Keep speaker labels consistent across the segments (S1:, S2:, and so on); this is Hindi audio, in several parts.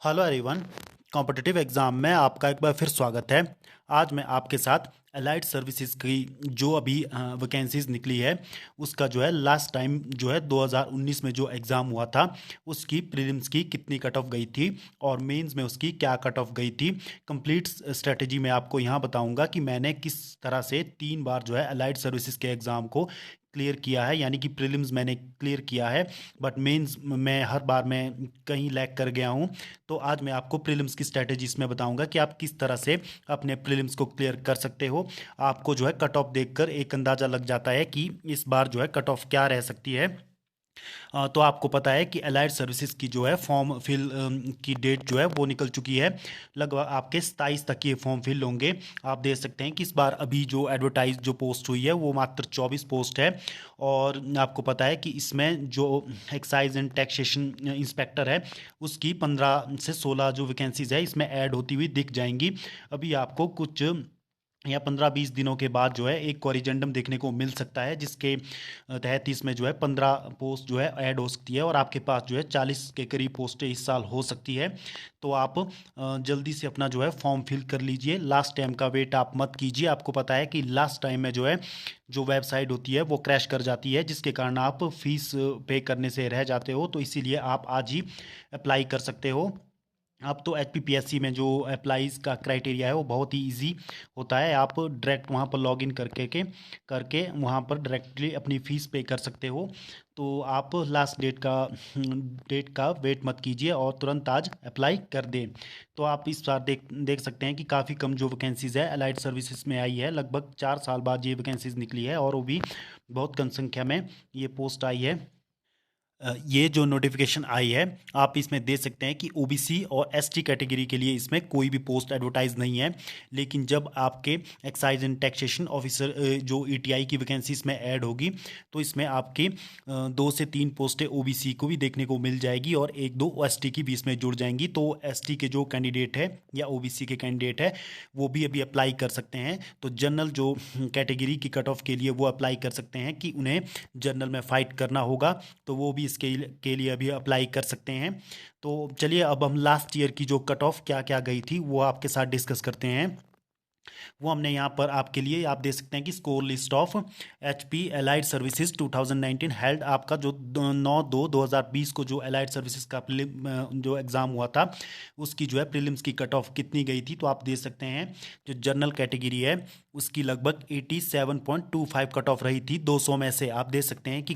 S1: Hello everyone. कॉम्पिटिटिव एग्ज़ाम में आपका एक बार फिर स्वागत है। आज मैं आपके साथ एलाइड सर्विसेज की जो अभी वैकेंसीज निकली है उसका जो है लास्ट टाइम जो है 2019 में जो एग्ज़ाम हुआ था उसकी प्रीलिम्स की कितनी कट ऑफ गई थी और मेंस में उसकी क्या कट ऑफ गई थी, कंप्लीट स्ट्रेटजी मैं आपको यहाँ बताऊँगा कि मैंने किस तरह से 3 बार जो है एलाइड सर्विसेज के एग्ज़ाम को क्लियर किया है। यानी कि प्रीलिम्स मैंने क्लियर किया है बट मेंस में हर बार मैं कहीं लैग कर गया हूँ। तो आज मैं आपको प्रीलिम्स की स्ट्रेटजी इसमें बताऊंगा कि आप किस तरह से अपने प्रीलिम्स को क्लियर कर सकते हो। आपको जो है कट ऑफ देखकर एक अंदाज़ा लग जाता है कि इस बार जो है कट ऑफ क्या रह सकती है। तो आपको पता है कि अलाइड सर्विसेज की जो है फॉर्म फिल की डेट जो है वो निकल चुकी है। लगभग आपके 27 तक ये फॉर्म फिल होंगे। आप देख सकते हैं कि इस बार अभी जो एडवर्टाइज जो पोस्ट हुई है वो मात्र 24 पोस्ट है। और आपको पता है कि इसमें जो एक्साइज एंड टैक्सेशन इंस्पेक्टर है उसकी 15 से 16 जो वैकेंसीज है इसमें ऐड होती हुई दिख जाएंगी। अभी आपको कुछ या 15-20 दिनों के बाद जो है एक कॉरिजेंडम देखने को मिल सकता है जिसके तहत इसमें जो है 15 पोस्ट जो है ऐड हो सकती है और आपके पास जो है 40 के करीब पोस्टें इस साल हो सकती है। तो आप जल्दी से अपना जो है फॉर्म फिल कर लीजिए। लास्ट टाइम का वेट आप मत कीजिए। आपको पता है कि लास्ट टाइम में जो है जो वेबसाइट होती है वो क्रैश कर जाती है जिसके कारण आप फीस पे करने से रह जाते हो। तो इसीलिए आप आज ही अप्लाई कर सकते हो। अब तो एचपीपीएससी में जो अप्लाईज का क्राइटेरिया है वो बहुत ही इजी होता है। आप डायरेक्ट वहाँ पर लॉगिन करके वहाँ पर डायरेक्टली अपनी फ़ीस पे कर सकते हो। तो आप लास्ट डेट का वेट मत कीजिए और तुरंत आज अप्लाई कर दें। तो आप इस बार देख सकते हैं कि काफ़ी कम जो वैकेंसीज़ है अलाइड सर्विसेज में आई है। लगभग 4 साल बाद ये वैकेंसीज निकली है और वो भी बहुत कम संख्या में ये पोस्ट आई है। ये जो नोटिफिकेशन आई है आप इसमें देख सकते हैं कि ओबीसी और एसटी कैटेगरी के लिए इसमें कोई भी पोस्ट एडवर्टाइज नहीं है। लेकिन जब आपके एक्साइज एंड टैक्सेशन ऑफिसर जो ईटीआई की वैकेंसी इसमें ऐड होगी तो इसमें आपके 2 से 3 पोस्टें ओबीसी को भी देखने को मिल जाएगी और 1-2 एसटी की भी इसमें जुड़ जाएंगी। तो एसटी के जो कैंडिडेट है या ओबीसी के कैंडिडेट है वो भी अभी अप्लाई कर सकते हैं। तो जनरल जो कैटेगरी की कट ऑफ के लिए वो अप्लाई कर सकते हैं कि उन्हें जनरल में फाइट करना होगा तो वो भी इसके के लिए अभी अप्लाई कर सकते हैं। तो चलिए अब हम लास्ट ईयर की जो कट ऑफ क्या क्या गई थी वो आपके साथ डिस्कस करते हैं। वो हमने यहाँ पर आपके लिए आप देख सकते हैं कि score list of HP allied services 2019 held आपका जो 9/2/2020 को जो एलाइड सर्विसेज का जो एग्ज़ाम हुआ था उसकी जो है प्रीलिम्स की कट ऑफ कितनी गई थी। तो आप देख सकते हैं जो जनरल कैटेगरी है उसकी लगभग 87.25 कट ऑफ रही थी 200 में से। आप देख सकते हैं कि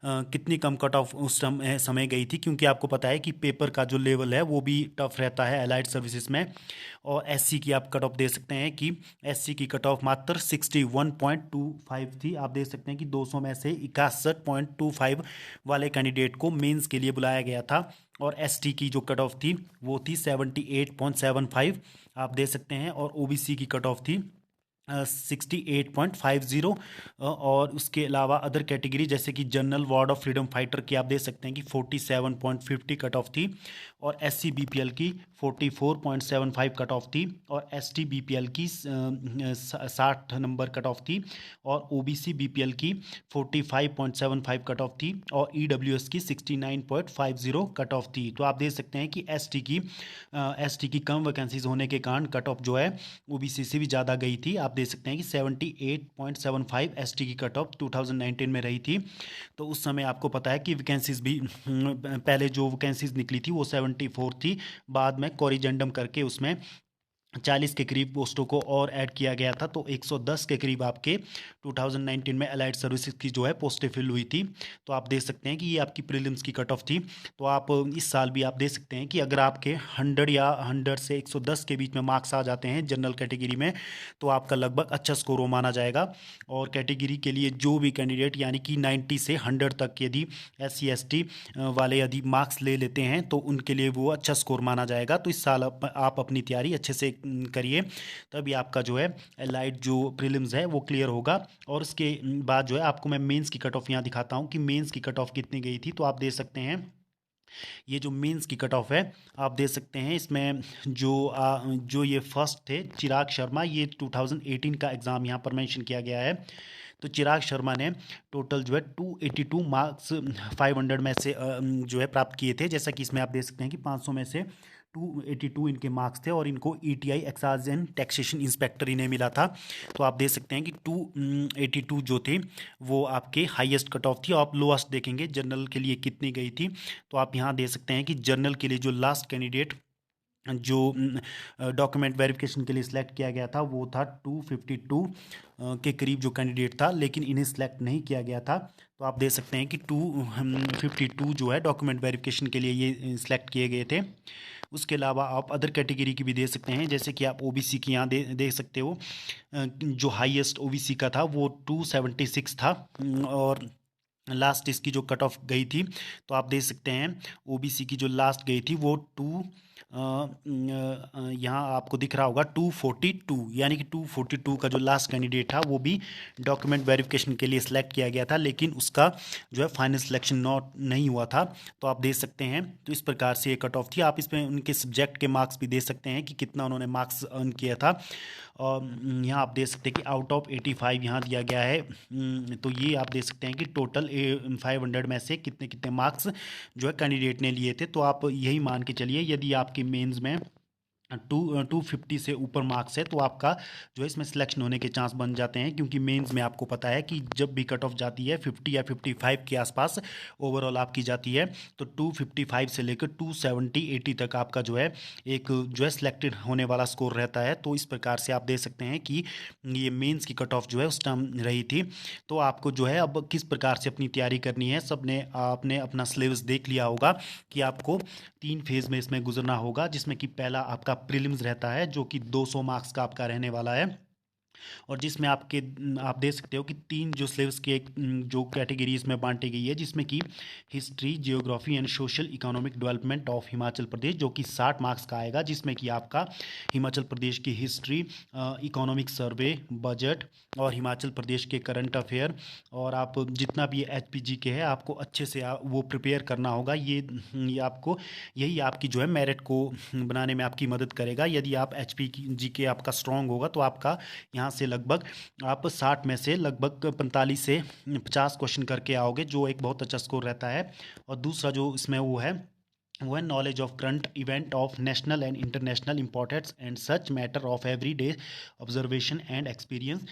S1: कितनी कम कट ऑफ उस समय गई थी क्योंकि आपको पता है कि पेपर का जो लेवल है वो भी टफ रहता है एलाइड सर्विसेज में। और एससी की आप कट ऑफ देख सकते हैं कि एससी की कट ऑफ मात्र 61.25 थी। आप देख सकते हैं कि 200 में से 61.25 वाले कैंडिडेट को मेंस के लिए बुलाया गया था। और एसटी की जो कट ऑफ थी वो थी 78.75 आप देख सकते हैं। और ओबीसी की कट ऑफ थी 68.50। और उसके अलावा अदर कैटेगरी जैसे कि general ward of freedom fighter की आप देख सकते हैं कि 47.50 कट ऑफ थी। और एससी बीपीएल की 44.75 कट ऑफ थी। और एसटी बीपीएल की 60 नंबर कट ऑफ थी। और ओबीसी बीपीएल की 45.75 कट ऑफ थी। और ईडब्ल्यूएस की 69.50 कट ऑफ थी। तो आप देख सकते हैं कि एसटी की कम वैकेंसीज होने के कारण कट ऑफ जो है ओबीसी से भी ज़्यादा गई थी। आप देख सकते हैं कि 78.75 एसटी की कट ऑफ 2019 में रही थी। तो उस समय आपको पता है कि वैकेंसीज भी पहले जो वैकेंसीज निकली थी वो 74 थी। बाद में कोरिजेंडम करके उसमें 40 के करीब पोस्टों को और ऐड किया गया था। तो 110 के करीब आपके 2019 में अलाइड सर्विसेज की जो है पोस्टें फिल हुई थी। तो आप देख सकते हैं कि ये आपकी प्रीलिम्स की कट ऑफ थी। तो आप इस साल भी आप देख सकते हैं कि अगर आपके 100 या 100 से 110 के बीच में मार्क्स आ जाते हैं जनरल कैटेगरी में तो आपका लगभग अच्छा स्कोर माना जाएगा। और कैटेगरी के लिए जो भी कैंडिडेट यानी कि 90 से 100 तक यदि SC ST वाले यदि मार्क्स ले लेते हैं तो उनके लिए वो अच्छा स्कोर माना जाएगा। तो इस साल आप अपनी तैयारी अच्छे से करिए तभी आपका जो है एलाइड जो प्रीलिम्स है वो क्लियर होगा। और उसके बाद जो है आपको मैं मेंस की कट ऑफ यहाँ दिखाता हूँ कि मेंस की कट ऑफ कितनी गई थी। तो आप देख सकते हैं ये जो मेंस की कट ऑफ है आप देख सकते हैं इसमें जो ये फर्स्ट थे चिराग शर्मा ये 2018 का एग्ज़ाम यहाँ पर मेंशन किया गया है। तो चिराग शर्मा ने टोटल जो है 282 मार्क्स 500 में से जो है प्राप्त किए थे। जैसा कि इसमें आप देख सकते हैं कि 500 में से 282 इनके मार्क्स थे और इनको ETI excise and taxation inspector इन्हें मिला था। तो आप देख सकते हैं कि 282 जो थे वो आपके हाईएस्ट कट ऑफ थी। आप लोएस्ट देखेंगे जनरल के लिए कितनी गई थी, तो आप यहाँ देख सकते हैं कि जनरल के लिए जो लास्ट कैंडिडेट जो डॉक्यूमेंट वेरिफिकेशन के लिए सिलेक्ट किया गया था वो था 252 के करीब जो कैंडिडेट था, लेकिन इन्हें सिलेक्ट नहीं किया गया था। तो आप देख सकते हैं कि 252 जो है डॉक्यूमेंट वेरिफिकेशन के लिए ये सिलेक्ट किए गए थे। उसके अलावा आप अदर कैटेगरी की भी दे सकते हैं, जैसे कि आप ओबीसी की यहाँ देख सकते हो। जो हाईएस्ट ओबीसी का था वो 276 था और लास्ट इसकी जो कट ऑफ गई थी, तो आप देख सकते हैं ओबीसी की जो लास्ट गई थी वो यहाँ आपको दिख रहा होगा 242, यानी कि 242 का जो लास्ट कैंडिडेट था वो भी डॉक्यूमेंट वेरिफिकेशन के लिए सिलेक्ट किया गया था, लेकिन उसका जो है फाइनल सिलेक्शन नॉट नहीं हुआ था। तो आप देख सकते हैं, तो इस प्रकार से ये कट ऑफ थी। आप इसमें उनके सब्जेक्ट के मार्क्स भी दे सकते हैं कि कितना उन्होंने मार्क्स अर्न किया था। और यहाँ आप देख सकते हैं कि आउट ऑफ 85 यहाँ दिया गया है। तो ये आप देख सकते हैं कि टोटल 500 में से कितने कितने मार्क्स जो है कैंडिडेट ने लिए थे। तो आप यही मान के चलिए यदि आपकी मेंस में 250 से ऊपर मार्क्स है तो आपका जो है इसमें सिलेक्शन होने के चांस बन जाते हैं, क्योंकि मेंस में आपको पता है कि जब भी कट ऑफ जाती है 50 या 55 के आसपास ओवरऑल आपकी जाती है, तो 255 से लेकर 270 80 तक आपका जो है एक जो है सिलेक्टेड होने वाला स्कोर रहता है। तो इस प्रकार से आप देख सकते हैं कि ये मेंस की कट ऑफ जो है उस टाइम रही थी। तो आपको जो है अब किस प्रकार से अपनी तैयारी करनी है, सबने आपने अपना सिलेबस देख लिया होगा कि आपको 3 फेज में इसमें गुजरना होगा, जिसमें कि पहला आपका प्रीलिम्स रहता है जो कि 200 मार्क्स का आपका रहने वाला है, और जिसमें आप देख सकते हो कि 3 जो सिलेबस के जो कैटेगरीज में बांटी गई है, जिसमें कि history, geography and social economic development of Himachal Pradesh, जो कि 60 मार्क्स का आएगा, जिसमें कि आपका हिमाचल प्रदेश की हिस्ट्री, इकोनॉमिक सर्वे, बजट और हिमाचल प्रदेश के करंट अफेयर, और आप जितना भी एचपीजी के है आपको अच्छे से वो प्रिपेयर करना होगा। ये आपको यही आपकी जो है मेरिट को बनाने में आपकी मदद करेगा। यदि आप एचपीजी के आपका स्ट्रांग होगा तो आपका यहाँ से लगभग आप 60 में से लगभग 45 से 50 क्वेश्चन करके आओगे, जो एक बहुत अच्छा स्कोर रहता है। और दूसरा जो इसमें वो है knowledge of current event of national and international importance and such matter of every day observation and experience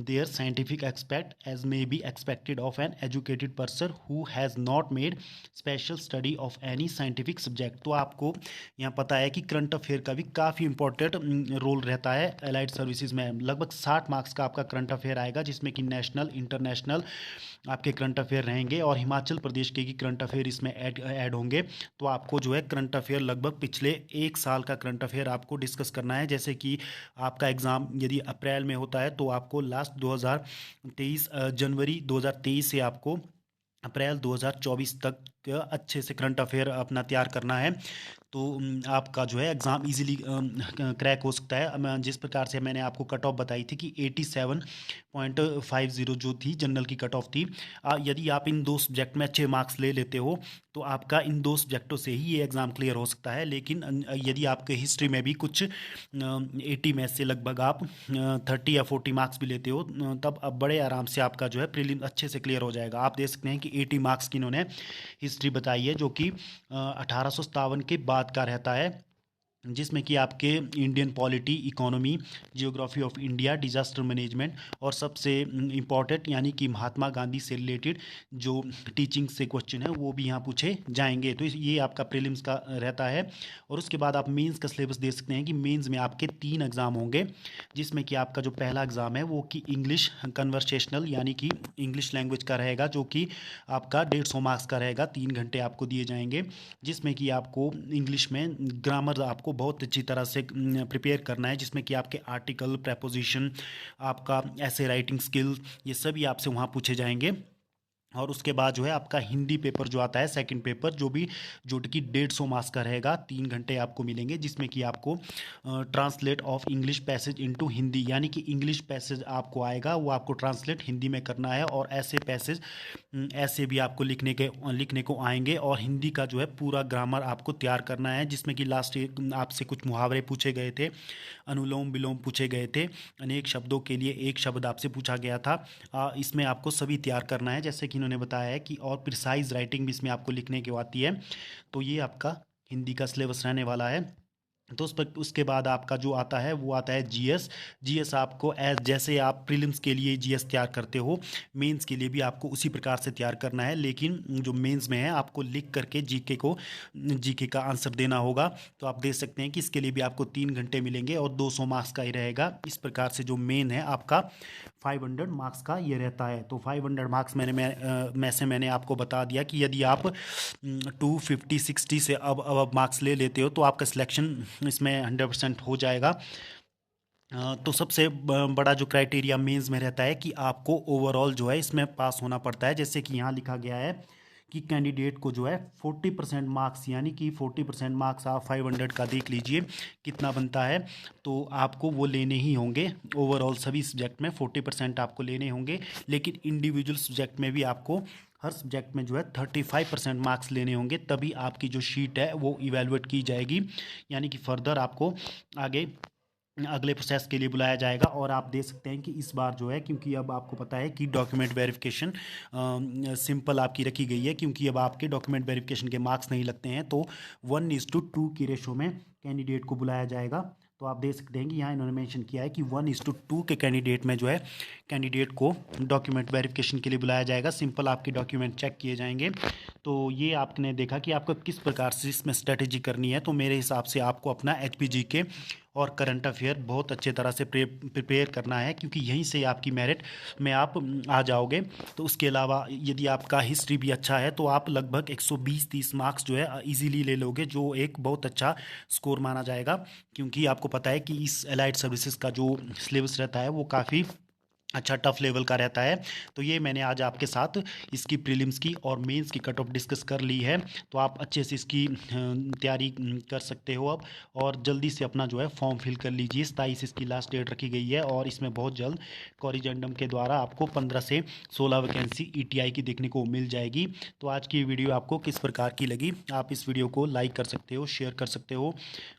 S1: their scientific aspect as may be expected of an educated person who has not made special study of any scientific subject। तो आपको यहाँ पता है कि करंट अफेयर का भी काफ़ी इंपॉर्टेंट रोल रहता है एलाइड सर्विसेज में। लगभग 60 मार्क्स का आपका करंट अफेयर आएगा, जिसमें कि नेशनल इंटरनेशनल आपके करंट अफेयर रहेंगे और हिमाचल प्रदेश के भी करंट अफेयर इसमें ऐड होंगे। तो आपको जो है करंट अफेयर लगभग पिछले 1 साल का करंट अफेयर आपको डिस्कस करना है। जैसे कि आपका एग्ज़ाम यदि अप्रैल में होता है तो आपको लास्ट 2023 जनवरी 2023 से आपको अप्रैल 2024 तक अच्छे से करंट अफेयर अपना तैयार करना है। तो आपका जो है एग्ज़ाम इजीली क्रैक हो सकता है। जिस प्रकार से मैंने आपको कट ऑफ बताई थी कि 87.50 जो थी जनरल की कट ऑफ थी, यदि आप इन 2 सब्जेक्ट में अच्छे मार्क्स ले लेते हो तो आपका इन 2 सब्जेक्टों से ही ये एग्ज़ाम क्लियर हो सकता है। लेकिन यदि आपके हिस्ट्री में भी कुछ 80 में से लगभग आप 30 या 40 मार्क्स भी लेते हो, तब अब बड़े आराम से आपका जो है प्रीलिम अच्छे से क्लियर हो जाएगा। आप देख सकते हैं कि 80 मार्क्स की इन्होंने हिस्ट्री बताई है, जो कि 1857 के बाद का रहता है, जिसमें कि आपके Indian polity, economy, geography of India, disaster management और सबसे इम्पॉर्टेंट यानी कि महात्मा गांधी से रिलेटेड जो टीचिंग से क्वेश्चन है वो भी यहाँ पूछे जाएंगे। तो ये आपका प्रीलिम्स का रहता है। और उसके बाद आप मेंस का सिलेबस देख सकते हैं कि मेंस में आपके 3 एग्ज़ाम होंगे, जिसमें कि आपका जो पहला एग्ज़ाम है वो कि इंग्लिश कन्वर्सेशनल यानी कि इंग्लिश लैंग्वेज का रहेगा, जो कि आपका 150 मार्क्स का रहेगा। 3 घंटे आपको दिए जाएंगे, जिसमें कि आपको इंग्लिश में ग्रामर आपको बहुत अच्छी तरह से प्रिपेयर करना है, जिसमें कि आपके आर्टिकल, प्रेपोजिशन, आपका ऐसे राइटिंग स्किल, ये सभी आपसे वहाँ पूछे जाएंगे। और उसके बाद जो है आपका हिंदी पेपर जो आता है सेकंड पेपर, जो कि 150 मार्क्स का रहेगा, 3 घंटे आपको मिलेंगे, जिसमें कि आपको translate of English passage into Hindi, यानी कि इंग्लिश पैसेज आपको आएगा, वो आपको ट्रांसलेट हिंदी में करना है। और ऐसे पैसेज ऐसे भी आपको लिखने को आएंगे। और हिंदी का जो है पूरा ग्रामर आपको तैयार करना है, जिसमें कि लास्ट आपसे कुछ मुहावरे पूछे गए थे, अनुलोम विलोम पूछे गए थे, अनेक शब्दों के लिए एक शब्द आपसे पूछा गया था। इसमें आपको सभी तैयार करना है, जैसे कि इन्होंने बताया है कि और प्रिसाइज राइटिंग भी इसमें आपको लिखने की आती है। तो ये आपका हिंदी का सिलेबस रहने वाला है। तो उस पर उसके बाद आपका जो आता है वो आता है जीएस। जीएस आपको एज जैसे आप प्रीलिम्स के लिए जीएस तैयार करते हो, मेंस के लिए भी आपको उसी प्रकार से तैयार करना है, लेकिन जो मेंस में है आपको लिख करके जीके का आंसर देना होगा। तो आप देख सकते हैं कि इसके लिए भी आपको 3 घंटे मिलेंगे और 200 मार्क्स का ही रहेगा। इस प्रकार से जो मेन है आपका 500 मार्क्स का ये रहता है। तो 500 मार्क्स मैंने आपको बता दिया कि यदि आप 250-60 से अब मार्क्स ले लेते हो तो आपका सिलेक्शन इसमें 100% हो जाएगा। तो सबसे बड़ा जो क्राइटेरिया मेंस में रहता है कि आपको ओवरऑल जो है इसमें पास होना पड़ता है। जैसे कि यहाँ लिखा गया है कि कैंडिडेट को जो है 40% मार्क्स, यानी कि 40% मार्क्स आप 500 का देख लीजिए कितना बनता है, तो आपको वो लेने ही होंगे। ओवरऑल सभी सब्जेक्ट में 40% आपको लेने होंगे, लेकिन इंडिविजुअल सब्जेक्ट में भी आपको हर सब्जेक्ट में जो है 35% मार्क्स लेने होंगे, तभी आपकी जो शीट है वो इवेलुएट की जाएगी, यानी कि फर्दर आपको आगे अगले प्रोसेस के लिए बुलाया जाएगा। और आप देख सकते हैं कि इस बार जो है, क्योंकि अब आपको पता है कि डॉक्यूमेंट वेरिफिकेशन सिंपल आपकी रखी गई है, क्योंकि अब आपके डॉक्यूमेंट वेरिफिकेशन के मार्क्स नहीं लगते हैं, तो 1:2 की रेशो में कैंडिडेट को बुलाया जाएगा। तो आप देख सकते हैं कि यहाँ इन्होंने मेंशन किया है कि 1:2 के कैंडिडेट में जो है कैंडिडेट को डॉक्यूमेंट वेरिफिकेशन के लिए बुलाया जाएगा। सिंपल आपके डॉक्यूमेंट चेक किए जाएंगे। तो ये आपने देखा कि आपको किस प्रकार से इसमें स्ट्रेटेजी करनी है। तो मेरे हिसाब से आपको अपना एचपीजी के और करंट अफेयर बहुत अच्छे तरह से प्रिपेयर करना है, क्योंकि यहीं से आपकी मेरिट में आप आ जाओगे। तो उसके अलावा यदि आपका हिस्ट्री भी अच्छा है तो आप लगभग 120-130 मार्क्स जो है इजीली ले लोगे, जो एक बहुत अच्छा स्कोर माना जाएगा। क्योंकि आपको पता है कि इस एलाइड सर्विसेज का जो सिलेबस रहता है वो काफ़ी अच्छा टफ लेवल का रहता है। तो ये मैंने आज आपके साथ इसकी प्रीलिम्स की और मेंस की कट ऑफ डिस्कस कर ली है। तो आप अच्छे से इसकी तैयारी कर सकते हो अब, और जल्दी से अपना जो है फॉर्म फिल कर लीजिए। 27 इसकी लास्ट डेट रखी गई है, और इसमें बहुत जल्द कॉरिजेंडम के द्वारा आपको 15 से 16 वैकेंसी ईटीआई की देखने को मिल जाएगी। तो आज की वीडियो आपको किस प्रकार की लगी, आप इस वीडियो को लाइक कर सकते हो, शेयर कर सकते हो,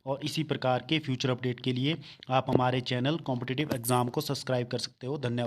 S1: और इसी प्रकार के फ्यूचर अपडेट के लिए आप हमारे चैनल कॉम्पिटिटिव एग्ज़ाम को सब्सक्राइब कर सकते हो। धन्यवाद।